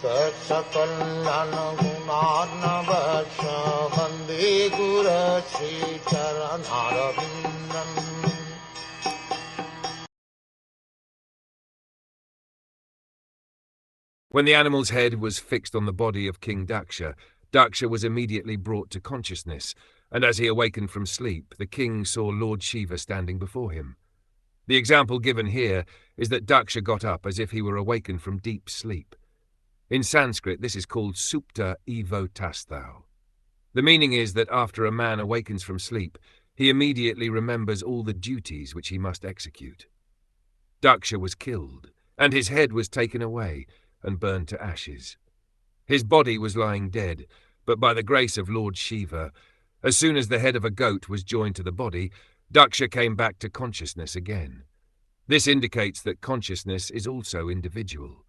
Saksakallan gunarnavasya Vande Guru Sri Charanarabindam. When the animal's head was fixed on the body of King Daksha, Daksha was immediately brought to consciousness, and as he awakened from sleep, the king saw Lord Shiva standing before him. The example given here is that Daksha got up as if he were awakened from deep sleep. In Sanskrit, this is called supta evo tasthau. The meaning is that after a man awakens from sleep, he immediately remembers all the duties which he must execute. Daksha was killed, and his head was taken away and burned to ashes. His body was lying dead, but by the grace of Lord Shiva, as soon as the head of a goat was joined to the body, Daksha came back to consciousness again. This indicates that consciousness is also individual.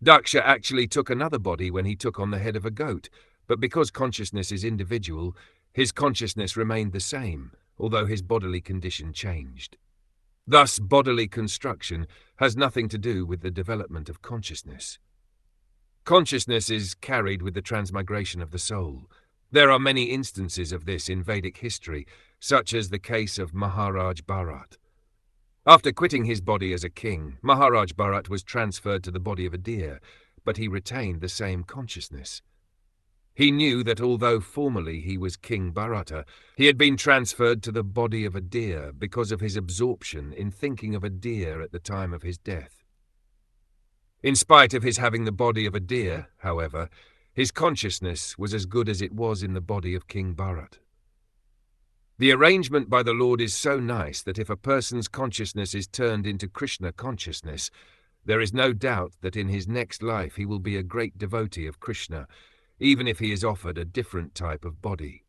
Daksha actually took another body when he took on the head of a goat, but because consciousness is individual, his consciousness remained the same, although his bodily condition changed. Thus, bodily construction has nothing to do with the development of consciousness. Consciousness is carried with the transmigration of the soul. There are many instances of this in Vedic history, such as the case of Maharaj Bharat. After quitting his body as a king, Maharaj Bharat was transferred to the body of a deer, but he retained the same consciousness. He knew that although formerly he was King Bharata, he had been transferred to the body of a deer because of his absorption in thinking of a deer at the time of his death. In spite of his having the body of a deer, however, his consciousness was as good as it was in the body of King Bharat. The arrangement by the Lord is so nice that if a person's consciousness is turned into Krishna consciousness, there is no doubt that in his next life he will be a great devotee of Krishna, even if he is offered a different type of body.